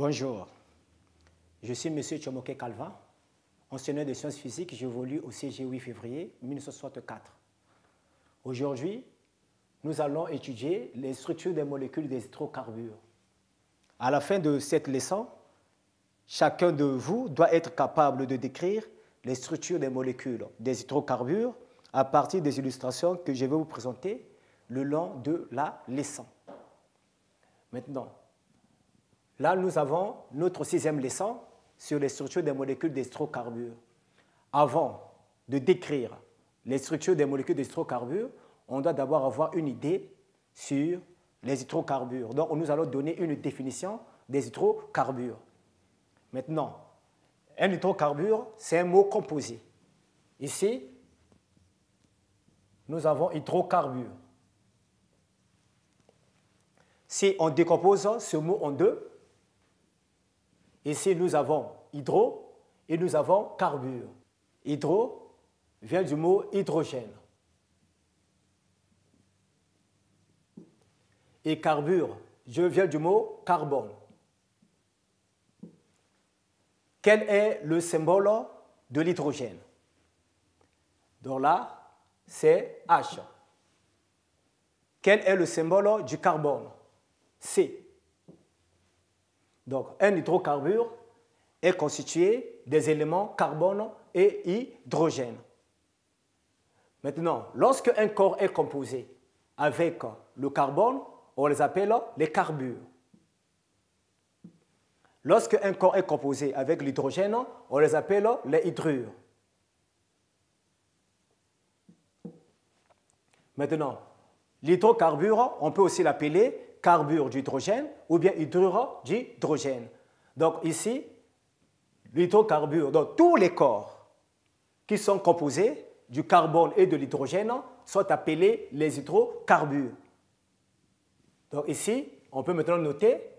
Bonjour, je suis M. Tchomoké Calvin, enseignant de sciences physiques. J'évolue au CG 8 février 1964. Aujourd'hui, nous allons étudier les structures des molécules des hydrocarbures. À la fin de cette leçon, chacun de vous doit être capable de décrire les structures des molécules des hydrocarbures à partir des illustrations que je vais vous présenter le long de la leçon. Maintenant, là, nous avons notre 6e leçon sur les structures des molécules des hydrocarbures. Avant de décrire les structures des molécules des hydrocarbures, on doit d'abord avoir une idée sur les hydrocarbures. Donc, nous allons donner une définition des hydrocarbures. Maintenant, un hydrocarbure, c'est un mot composé. Ici, nous avons hydrocarbure. Si on décompose ce mot en deux, ici nous avons hydro et nous avons carbure. Hydro vient du mot hydrogène. Et carbure vient du mot carbone. Quel est le symbole de l'hydrogène? Donc là, c'est H. Quel est le symbole du carbone? C. Donc, un hydrocarbure est constitué des éléments carbone et hydrogène. Maintenant, lorsque un corps est composé avec le carbone, on les appelle les carbures. Lorsque un corps est composé avec l'hydrogène, on les appelle les hydrures. Maintenant, l'hydrocarbure, on peut aussi l'appeler carbure d'hydrogène ou bien hydrure d'hydrogène. Donc ici, l'hydrocarbure, donc tous les corps qui sont composés du carbone et de l'hydrogène sont appelés les hydrocarbures. Donc ici, on peut maintenant noter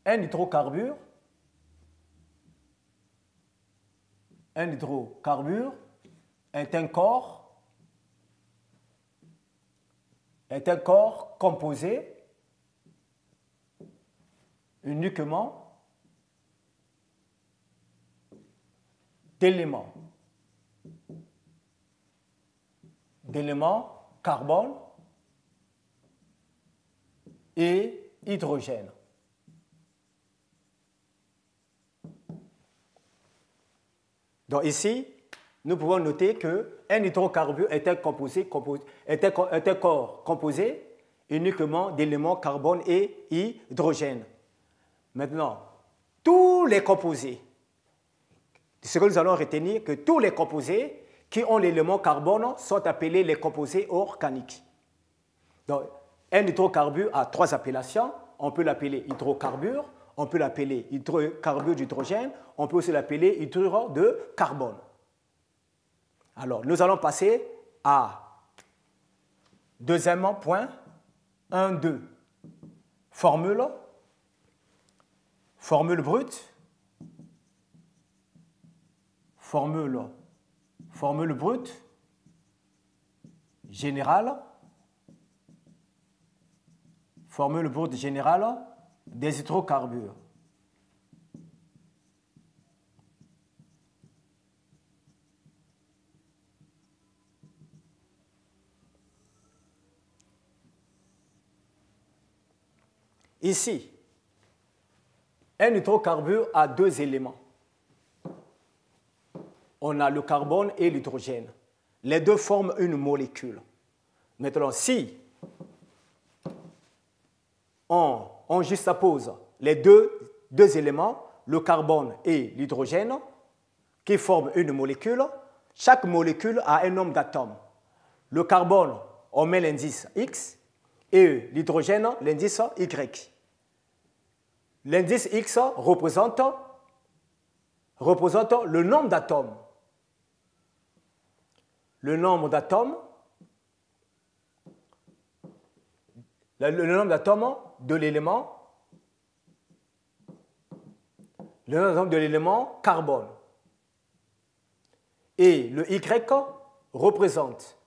un hydrocarbure. Un hydrocarbure est un corps composé uniquement d'éléments carbone et hydrogène. Donc ici, nous pouvons noter qu'un hydrocarbure est un corps composé uniquement d'éléments carbone et hydrogène. Maintenant, tous les composés, ce que nous allons retenir, que tous les composés qui ont l'élément carbone sont appelés les composés organiques. Donc, un hydrocarbure a 3 appellations. On peut l'appeler hydrocarbure, on peut l'appeler hydrocarbure d'hydrogène, on peut aussi l'appeler hydrure de carbone. Alors, nous allons passer à deuxième point, 1.2. Formule brute. Formule brute générale. Formule brute générale des hydrocarbures. Ici, un hydrocarbure a 2 éléments. On a le carbone et l'hydrogène. Les deux forment une molécule. Maintenant, si on juxtapose les deux éléments, le carbone et l'hydrogène, qui forment une molécule, chaque molécule a un nombre d'atomes. Le carbone, on met l'indice X et l'hydrogène, l'indice Y. L'indice X représente le nombre d'atomes. Le nombre d'atomes de l'élément carbone. Et le Y représente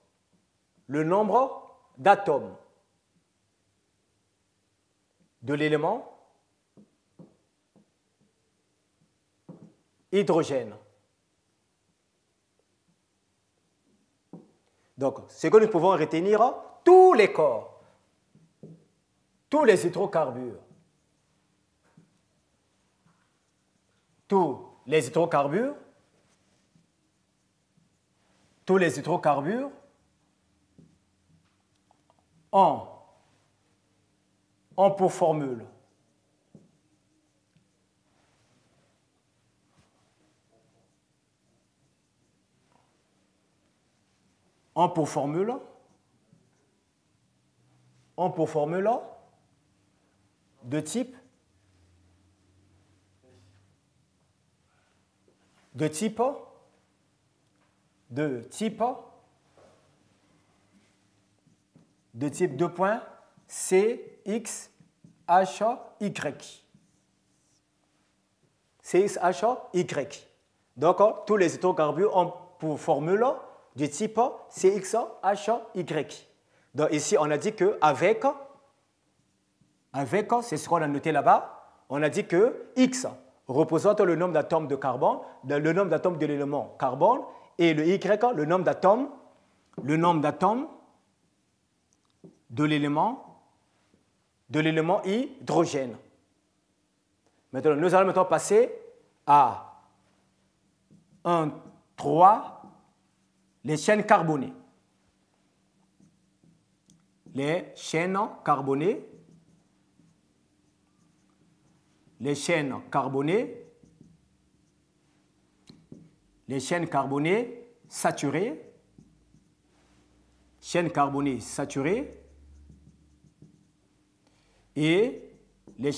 le nombre d'atomes de l'élément hydrogène. Donc, ce que nous pouvons retenir, tous les corps, tous les hydrocarbures, tous les hydrocarbures ont pour formule de type deux points C, X, H, Y. C, X, H, Y. Donc, tous les hydrocarbures ont pour formule du type CX, H, Y. Donc, ici, on a dit qu'avec, c'est ce qu'on a noté là-bas, on a dit que X représente le nombre d'atomes de carbone, le nombre d'atomes de l'élément carbone, et le Y, le nombre d'atomes de l'élément hydrogène. Maintenant, nous allons maintenant passer à 3, les chaînes carbonées. Les chaînes saturées, et les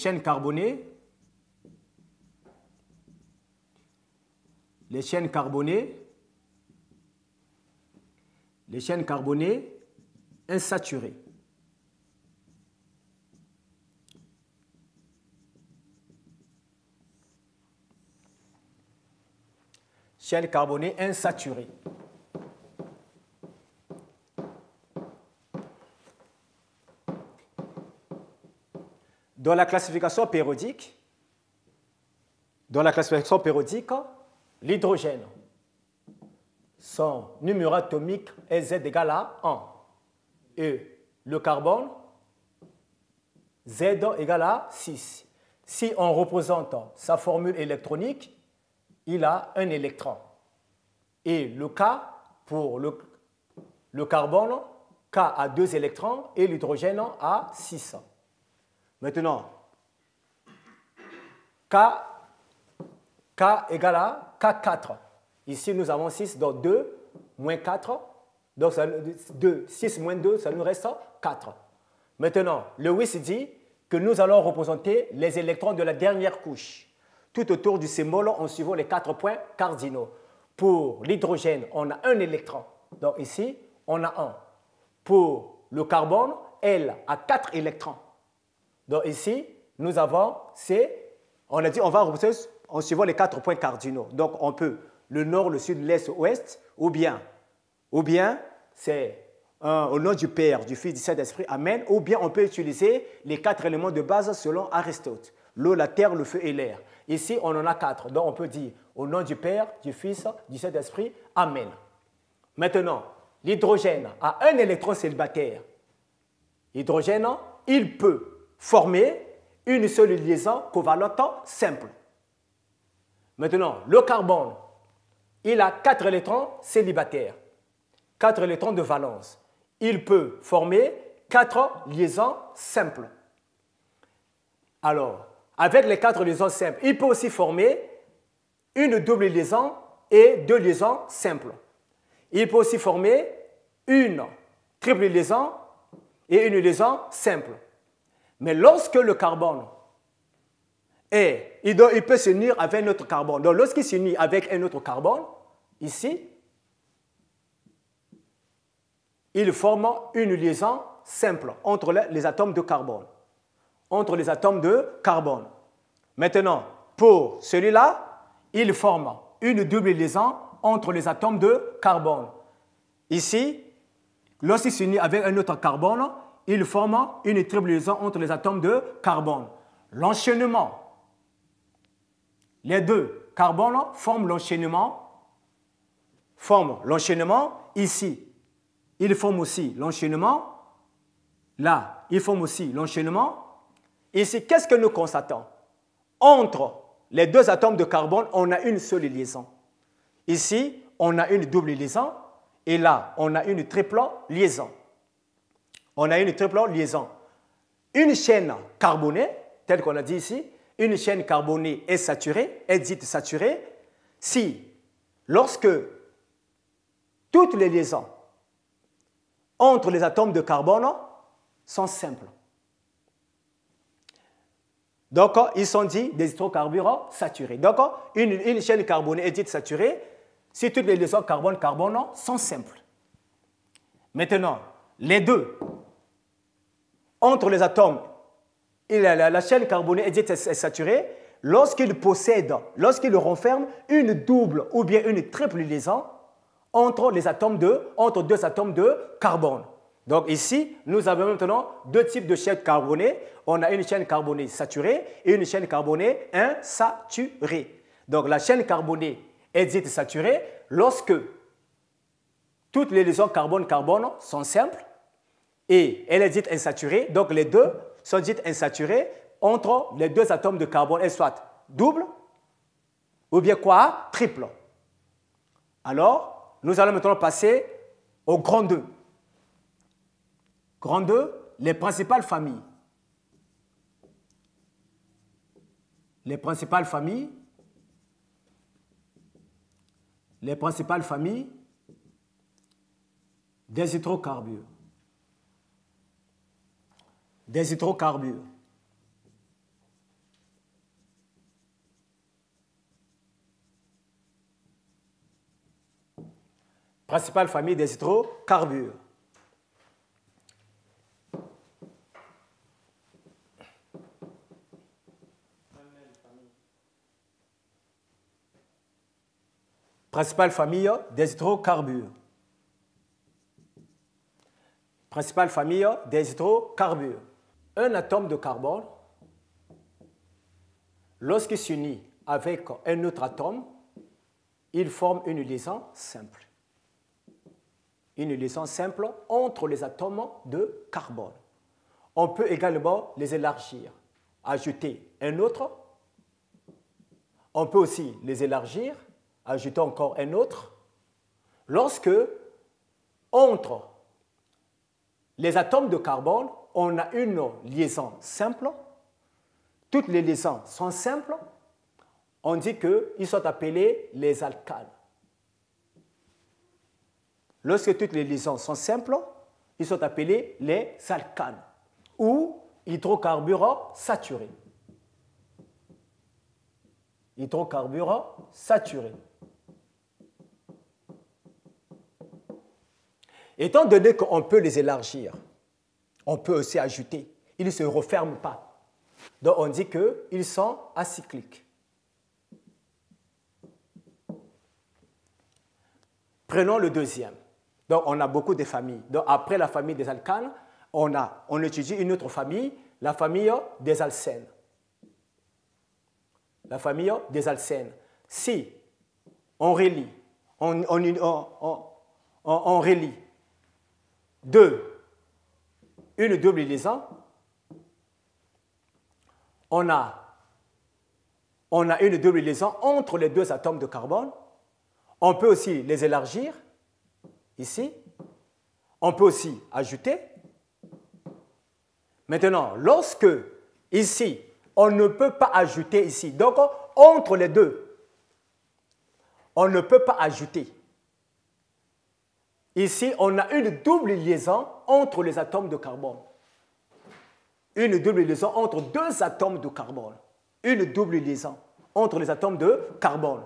chaînes carbonées insaturées. Chaînes carbonées insaturées. Dans la classification périodique, l'hydrogène, son numéro atomique est Z égale à 1. Et le carbone, Z égale à 6. Si on représente sa formule électronique, il a un électron. Et le K, pour le carbone, K a 2 électrons et l'hydrogène a 6. Maintenant, K égale à K4. Ici, nous avons 6, donc 2 moins 4. Donc, 6 moins 2, ça nous reste 4. Maintenant, Lewis dit que nous allons représenter les électrons de la dernière couche tout autour du symbole en suivant les 4 points cardinaux. Pour l'hydrogène, on a un électron. Donc ici, on a 1. Pour le carbone, L a 4 électrons. Donc ici, nous avons on a dit on va représenter en suivant les 4 points cardinaux. Donc on peut le nord, le sud, l'est, l'ouest, ou bien c'est au nom du Père, du Fils, du Saint-Esprit, Amen, ou bien on peut utiliser les 4 éléments de base selon Aristote. L'eau, la terre, le feu et l'air. Ici, on en a 4. Donc, on peut dire au nom du Père, du Fils, du Saint-Esprit, Amen. Maintenant, l'hydrogène a un électron célibataire. L'hydrogène, il peut former une seule liaison covalente simple. Maintenant, le carbone, il a 4 électrons célibataires, 4 électrons de valence. Il peut former 4 liaisons simples. Alors, avec les 4 liaisons simples, il peut aussi former une double liaison et 2 liaisons simples. Il peut aussi former une triple liaison et une liaison simple. Mais lorsque le carbone il peut s'unir avec un autre carbone. Donc, lorsqu'il s'unit avec un autre carbone, ici, il forme une liaison simple entre les atomes de carbone. Maintenant, pour celui-là, il forme une double liaison entre les atomes de carbone. Ici, lorsqu'il s'unit avec un autre carbone, il forme une triple liaison entre les atomes de carbone. L'enchaînement, les deux carbone forment l'enchaînement ici. Ils forment aussi l'enchaînement. Là, ils forment aussi l'enchaînement. Ici, qu'est-ce que nous constatons? Entre les deux atomes de carbone, on a une seule liaison. Ici, on a une double liaison. Et là, on a une triple liaison. On a une triple liaison. Une chaîne carbonée, telle qu'on a dit ici, une chaîne carbonée est saturée, est dite saturée, si, lorsque toutes les liaisons entre les atomes de carbone sont simples. Donc, ils sont dits des hydrocarbures saturés. Donc, une chaîne carbonée est dite saturée si toutes les liaisons carbone-carbone sont simples. Maintenant, les deux, entre les atomes, la chaîne carbonée est dite saturée lorsqu'ils renferment une double ou bien une triple liaison entre deux atomes de carbone. Donc ici, nous avons maintenant deux types de chaînes carbonées. On a une chaîne carbonée saturée et une chaîne carbonée insaturée. Donc la chaîne carbonée est dite saturée lorsque toutes les liaisons carbone-carbone sont simples et elle est dite insaturée. Donc les deux sont dites insaturées entre les deux atomes de carbone, elles soit double ou bien quoi? Triple. Alors, nous allons maintenant passer au grand 2. Grand 2, les principales familles. Les principales familles des hydrocarbures. Des hydrocarbures. Principale famille des hydrocarbures. Principale famille des hydrocarbures. Principale famille des hydrocarbures. Un atome de carbone, lorsqu'il s'unit avec un autre atome, il forme une liaison simple. Une liaison simple entre les atomes de carbone. On peut également les élargir, ajouter un autre. On peut aussi les élargir, ajouter encore un autre. Lorsque, entre les atomes de carbone, on a une liaison simple. Toutes les liaisons sont simples. On dit qu'ils sont appelés les alcanes. Lorsque toutes les liaisons sont simples, ils sont appelés les alcanes ou hydrocarbures saturés. Hydrocarbures saturés. Étant donné qu'on peut les élargir, on peut aussi ajouter, ils ne se referment pas. Donc on dit qu'ils sont acycliques. Prenons le deuxième. Donc on a beaucoup de familles. Donc après la famille des alcanes, on étudie une autre famille, la famille des alcènes. La famille des alcènes. Si on relie, on relie une double liaison, on a une double liaison entre les deux atomes de carbone. On peut aussi les élargir, ici. On peut aussi ajouter. Maintenant, lorsque, ici, on ne peut pas ajouter ici, donc entre les deux, on ne peut pas ajouter. Ici, on a une double liaison entre les atomes de carbone. Une double liaison entre deux atomes de carbone. Une double liaison entre les atomes de carbone.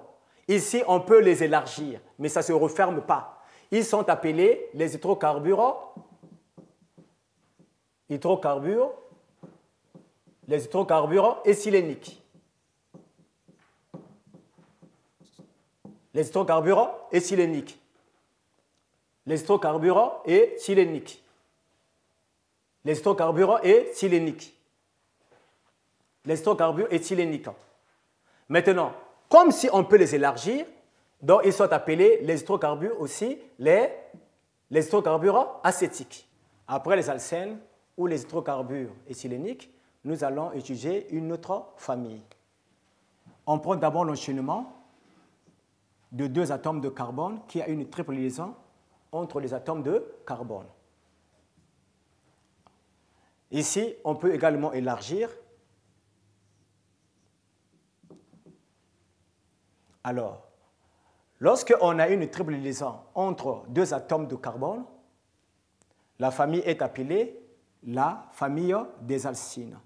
Ici, on peut les élargir, mais ça ne se referme pas. Ils sont appelés les hydrocarbures éthyléniques. Les hydrocarbures éthyléniques. Les hydrocarbures éthyléniques. Les hydrocarbures éthyléniques. Les hydrocarbures éthyléniques. Maintenant, comme si on peut les élargir, donc ils sont appelés les hydrocarbures aussi, les hydrocarbures acétiques. Après les alcènes ou les hydrocarbures éthyléniques, nous allons étudier une autre famille. On prend d'abord l'enchaînement de deux atomes de carbone qui a une triple liaison entre les atomes de carbone. Ici, on peut également élargir. Alors, lorsqu'on a une triple liaison entre deux atomes de carbone, la famille est appelée la famille des alcynes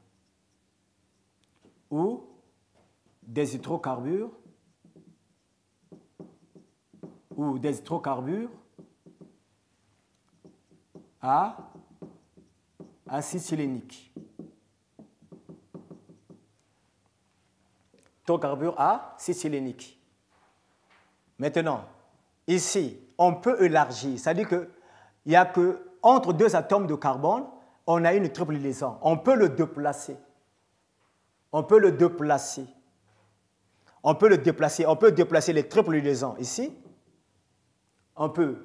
ou des hydrocarbures acétyléniques. Hydrocarbures acétyléniques. Maintenant, ici, on peut élargir, c'est-à-dire qu'il y a que entre deux atomes de carbone, on a une triple liaison. On peut le déplacer. On peut déplacer les triples liaisons ici. On peut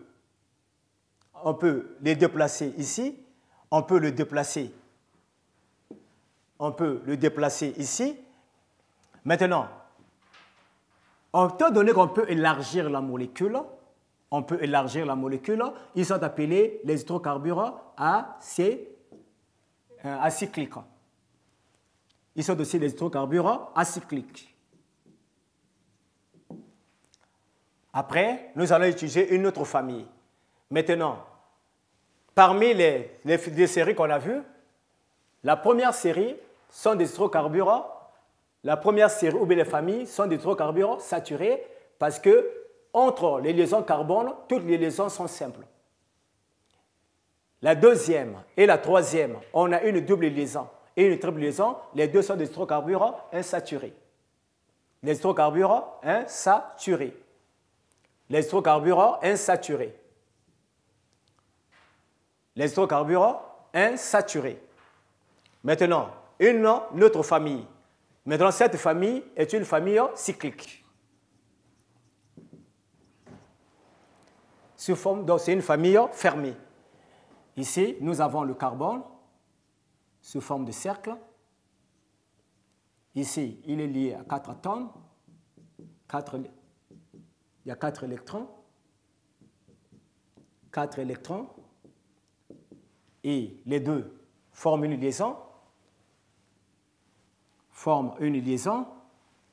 les déplacer ici. On peut le déplacer ici. Maintenant, étant donné qu'on peut élargir la molécule, ils sont appelés les hydrocarbures acycliques. Ils sont aussi les hydrocarbures acycliques. Après, nous allons utiliser une autre famille. Maintenant, parmi les séries qu'on a vues, la première série sont des hydrocarbures. La première série ou bien les familles sont des hydrocarbures saturés parce que entre les liaisons carbone, toutes les liaisons sont simples. La deuxième et la troisième, on a une double liaison et une triple liaison. Les deux sont des hydrocarbures insaturés. Les hydrocarbures insaturés. Les hydrocarbures insaturés. Les hydrocarbures insaturés. Maintenant, une autre famille. Maintenant, cette famille est une famille cyclique. Donc, c'est une famille fermée. Ici, nous avons le carbone sous forme de cercle. Ici, il est lié à 4 atomes. Il y a 4 électrons. 4 électrons. Et les deux forment une liaison.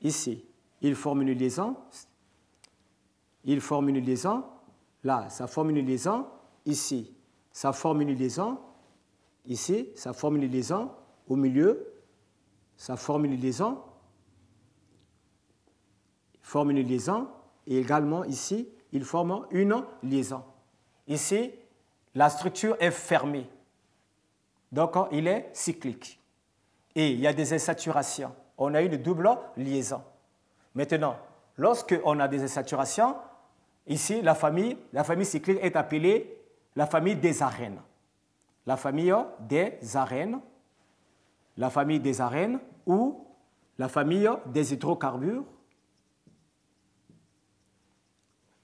Ici, ils forment une liaison. Là, ça forme une liaison. Ici, ça forme une liaison. Ici, ça forme une liaison. Au milieu, ça forme une liaison. Et également ici, ils forment une liaison. Ici, la structure est fermée. Donc, il est cyclique. Et il y a des insaturations. On a une double liaison. Maintenant, lorsqu'on a des insaturations, ici, la famille cyclique est appelée la famille des arènes. La famille des arènes ou la famille des hydrocarbures.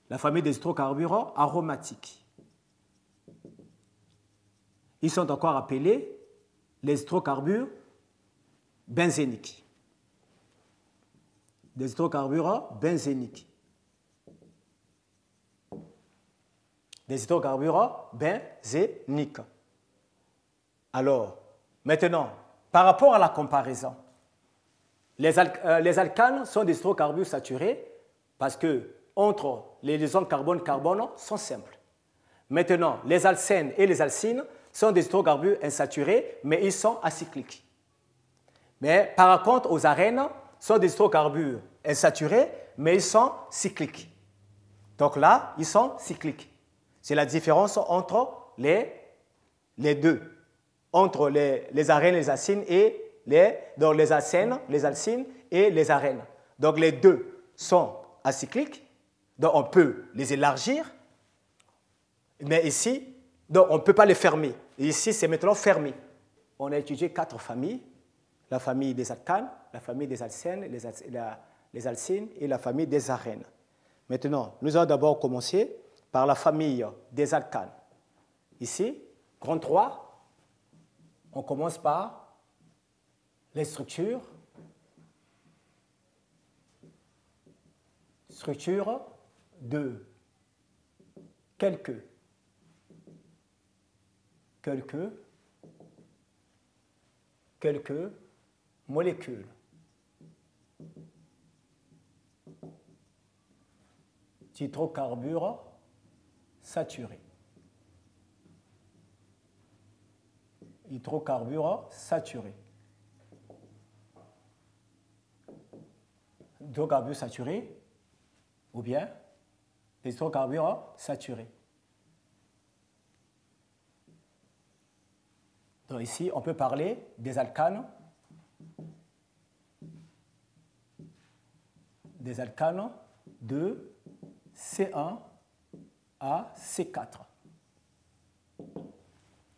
La famille des hydrocarbures aromatiques. Ils sont encore appelés les hydrocarbures benzéniques. Des hydrocarbures benzéniques. Alors, maintenant, par rapport à la comparaison, les alcanes sont des hydrocarbures saturés parce que entre les liaisons carbone-carbone sont simples. Maintenant, les alcènes et les alcynes sont des hydrocarbures insaturés, mais ils sont acycliques. Mais par contre, aux arènes, sont des hydrocarbures insaturés, mais ils sont cycliques. Donc là, ils sont cycliques. C'est la différence entre les deux, entre les arènes, les alcynes et donc les alcènes et les arènes. Donc les deux sont acycliques, donc on peut les élargir, mais ici, donc on ne peut pas les fermer. Et ici, c'est maintenant fermé. On a étudié 4 familles, la famille des alcanes, la famille des alcènes, les alcines et la famille des arènes. Maintenant, nous allons d'abord commencer par la famille des alcanes. Ici, grand 3, on commence par les structures. Structure de quelques molécules. D'hydrocarbures saturés. Hydrocarbures saturés. Hydrocarbures saturés ou bien des hydrocarbures saturés. Donc ici, on peut parler des alcanes. Des alcanes de C1 à C4.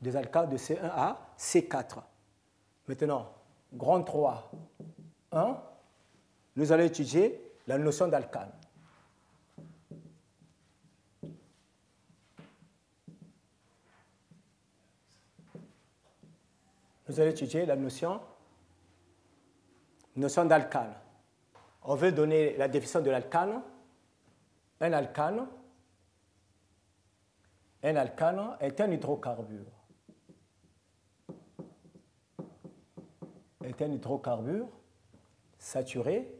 Des alcanes de C1 à C4. Maintenant, grand 3, 1, nous allons étudier la notion d'alcane. Nous allons étudier la notion d'alcane. On veut donner la définition de l'alcane. Un alcane est un hydrocarbure. Est un hydrocarbure saturé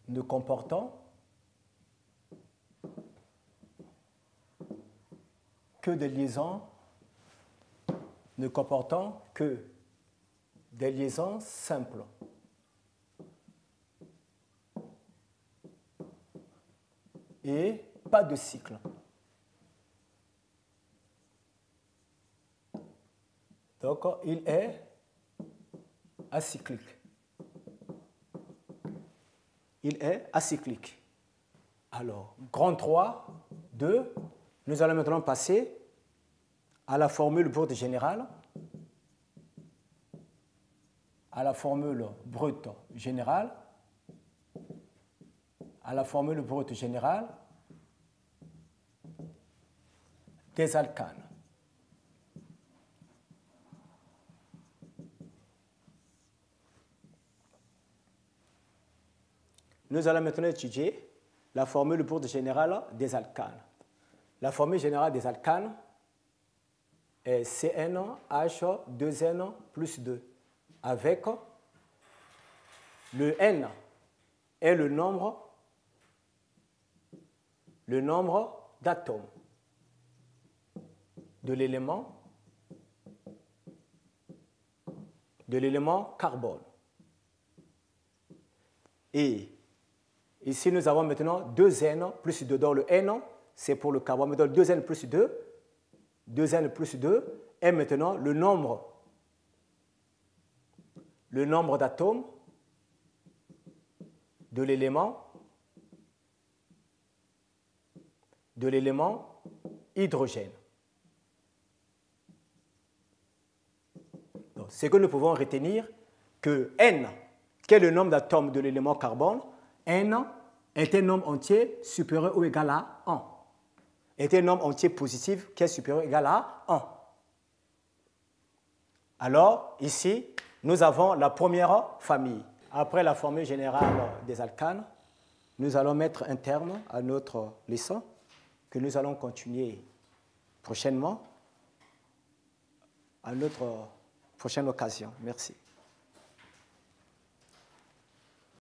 ne comportant que des liaisons simples. Et pas de cycle. Donc, il est acyclique. Il est acyclique. Alors, grand 3, 2, nous allons maintenant passer à la formule brute générale. À la formule brute générale. À la formule brute générale des alcanes. Nous allons maintenant étudier la formule brute générale des alcanes. La formule générale des alcanes est CnH2n plus 2, avec le N est le nombre d'atomes de l'élément carbone. Et ici, nous avons maintenant 2N plus 2. Donc, le N, c'est pour le carbone. Maintenant, 2N plus 2. 2N plus 2 est maintenant le nombre d'atomes de l'élément hydrogène. Donc, ce que nous pouvons retenir, que N, qui est le nombre d'atomes de l'élément carbone, N est un nombre entier supérieur ou égal à 1. Est un nombre entier positif qui est supérieur ou égal à 1. Alors, ici, nous avons la première famille. Après la formule générale des alcanes, nous allons mettre un terme à notre leçon que nous allons continuer prochainement à notre prochaine occasion. Merci.